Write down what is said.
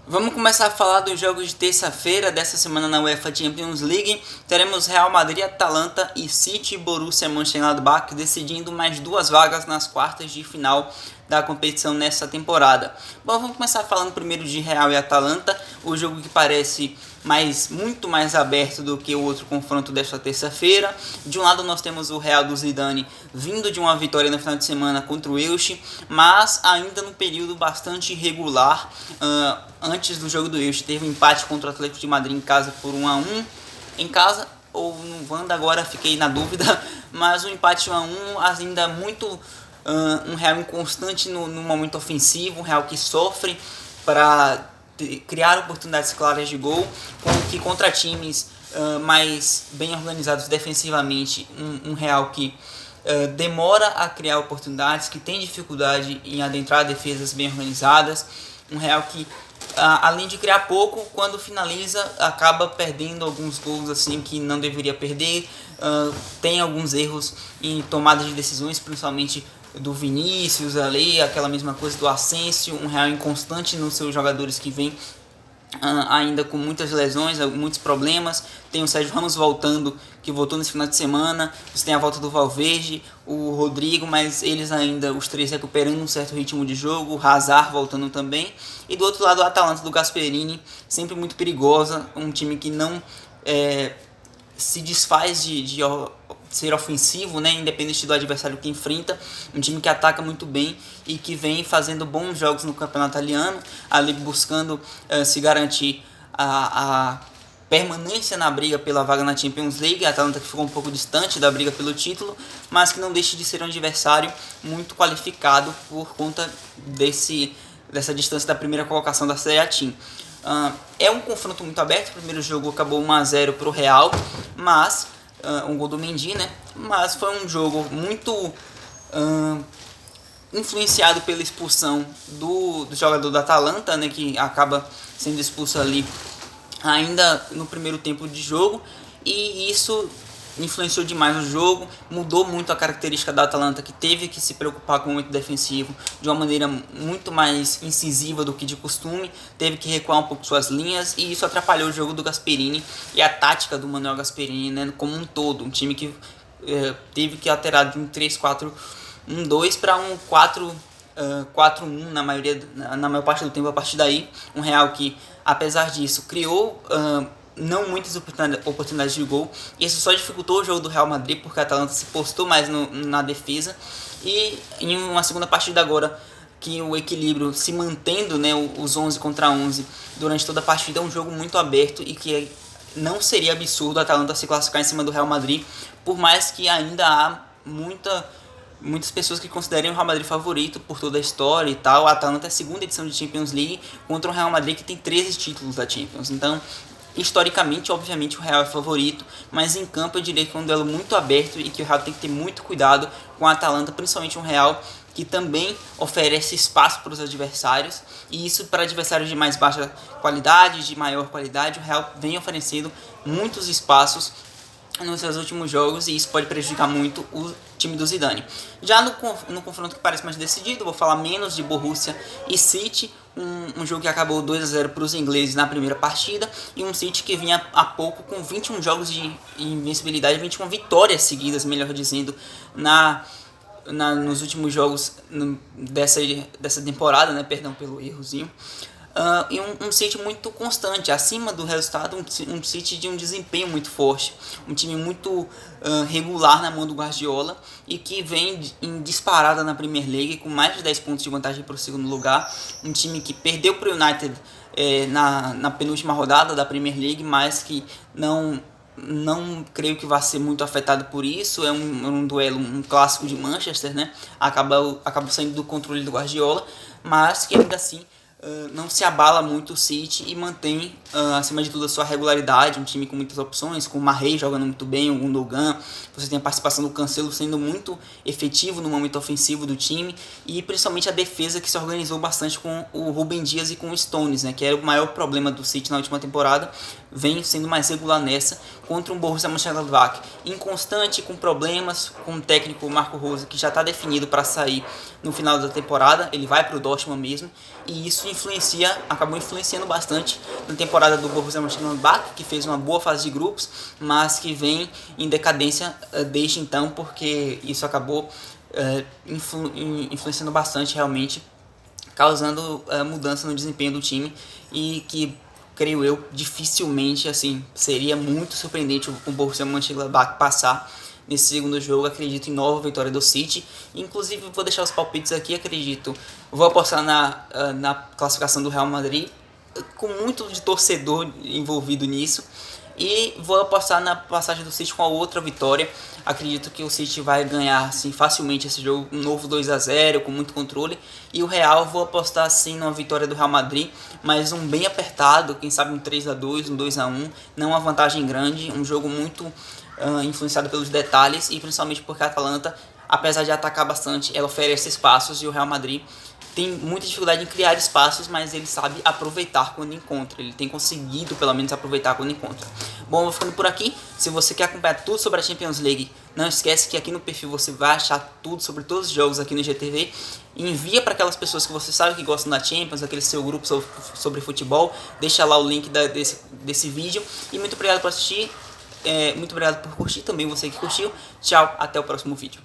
Vamos começar a falar dos jogos de terça-feira dessa semana na UEFA Champions League. Teremos Real Madrid, Atalanta e City, Borussia Mönchengladbach decidindo mais duas vagas nas quartas de final da competição nessa temporada. Bom, vamos começar falando primeiro de Real e Atalanta, o jogo que parece muito mais aberto do que o outro confronto desta terça-feira. De um lado nós temos o Real do Zidane vindo de uma vitória no final de semana contra o Elche, mas ainda num período bastante irregular. Antes do jogo do Elche teve um empate contra o Atlético de Madrid em casa por 1-1 em casa ou no Wanda, agora fiquei na dúvida, mas um empate 1-1 ainda muito um Real inconstante no momento ofensivo, um Real que sofre para criar oportunidades claras de gol, que contra times mais bem organizados defensivamente, um Real que demora a criar oportunidades, que tem dificuldade em adentrar defesas bem organizadas, um Real que além de criar pouco, quando finaliza acaba perdendo alguns gols assim que não deveria perder, tem alguns erros em tomada de decisões, principalmente do Vinícius ali, aquela mesma coisa do Asensio, um Real inconstante nos seus jogadores que vem ainda com muitas lesões, muitos problemas. Tem o Sérgio Ramos voltando, que voltou nesse final de semana. Você tem a volta do Valverde, o Rodrigo, mas eles ainda, os três recuperando um certo ritmo de jogo. O Hazard voltando também. E do outro lado a Atalanta do Gasperini, sempre muito perigosa, um time que não se desfaz de ser ofensivo, né, independente do adversário que enfrenta, um time que ataca muito bem e que vem fazendo bons jogos no campeonato italiano, ali buscando se garantir a permanência na briga pela vaga na Champions League. A Atalanta que ficou um pouco distante da briga pelo título, mas que não deixa de ser um adversário muito qualificado por conta dessa distância da primeira colocação da Serie A Team. É um confronto muito aberto. O primeiro jogo acabou 1-0 para o Real, mas um gol do Mendy, né? Mas foi um jogo muito influenciado pela expulsão do jogador da Atalanta, né? Que acaba sendo expulso ali ainda no primeiro tempo de jogo, e isso influenciou demais o jogo, mudou muito a característica da Atalanta, que teve que se preocupar com o momento defensivo de uma maneira muito mais incisiva do que de costume, teve que recuar um pouco suas linhas, e isso atrapalhou o jogo do Gasperini e a tática do Manuel Gasperini, né, como um todo. Um time que teve que alterar de um 3-4-1-2 para um 4-1 na maior parte do tempo. A partir daí, um Real que, apesar disso, criou não muitas oportunidades de gol, e isso só dificultou o jogo do Real Madrid, porque a Atalanta se postou mais na defesa. E em uma segunda partida agora, que o equilíbrio se mantendo, né, os 11 contra 11 durante toda a partida, é um jogo muito aberto e que não seria absurdo a Atalanta se classificar em cima do Real Madrid, por mais que ainda há muitas pessoas que considerem o Real Madrid favorito por toda a história e tal. A Atalanta é a segunda edição de Champions League contra o Real Madrid, que tem 13 títulos da Champions. Então, historicamente, obviamente, o Real é favorito, mas em campo eu diria que é um duelo muito aberto e que o Real tem que ter muito cuidado com a Atalanta, principalmente um Real que também oferece espaço para os adversários, e isso para adversários de mais baixa qualidade, de maior qualidade. O Real vem oferecendo muitos espaços nos seus últimos jogos, e isso pode prejudicar muito o time do Zidane. Já no confronto que parece mais decidido, vou falar menos de Borussia e City, um jogo que acabou 2-0 para os ingleses na primeira partida, e um City que vinha há pouco com 21 jogos de invencibilidade, 21 vitórias seguidas, melhor dizendo, nos últimos jogos dessa temporada, né? Perdão pelo errozinho. E um City muito constante, acima do resultado, um City de um desempenho muito forte, um time muito regular na mão do Guardiola, e que vem em disparada na Premier League com mais de 10 pontos de vantagem para o segundo lugar. Um time que perdeu para o United na penúltima rodada da Premier League, mas que não creio que vai ser muito afetado por isso. É um duelo, um clássico de Manchester, né? Acaba saindo do controle do Guardiola, mas que ainda assim não se abala muito o City e mantém acima de tudo a sua regularidade. Um time com muitas opções, com o Mahrez jogando muito bem, o Gundogan, você tem a participação do Cancelo sendo muito efetivo no momento ofensivo do time, e principalmente a defesa, que se organizou bastante com o Rúben Dias e com o Stones, né, que era o maior problema do City na última temporada. vem sendo mais regular nessa, contra um Borussia Mönchengladbach inconstante, com problemas, com o técnico Marco Rose, que já está definido para sair no final da temporada. Ele vai para o Dortmund mesmo, e isso acabou influenciando bastante na temporada do Borussia Mönchengladbach, que fez uma boa fase de grupos, mas que vem em decadência desde então, porque isso acabou influenciando bastante realmente, causando mudança no desempenho do time, e que, creio eu, dificilmente, assim, seria muito surpreendente o Borussia Mönchengladbach passar nesse segundo jogo. Acredito em nova vitória do City. Inclusive, vou deixar os palpites aqui, vou apostar na classificação do Real Madrid, com muito de torcedor envolvido nisso, e vou apostar na passagem do City com a outra vitória. Acredito que o City vai ganhar assim, facilmente esse jogo, um novo 2-0 com muito controle. E o Real, vou apostar sim numa vitória do Real Madrid, mas um bem apertado, quem sabe um 3-2, um 2-1, não uma vantagem grande, um jogo muito influenciado pelos detalhes, e principalmente porque a Atalanta, apesar de atacar bastante, ela oferece espaços, e o Real Madrid tem muita dificuldade em criar espaços, mas ele sabe aproveitar quando encontra. Ele tem conseguido, pelo menos, aproveitar quando encontra. Bom, eu vou ficando por aqui. Se você quer acompanhar tudo sobre a Champions League, não esquece que aqui no perfil você vai achar tudo sobre todos os jogos aqui no GTV. E envia para aquelas pessoas que você sabe que gostam da Champions, aquele seu grupo sobre futebol. Deixa lá o link desse vídeo. E muito obrigado por assistir. Muito obrigado por curtir também, você que curtiu. Tchau, até o próximo vídeo.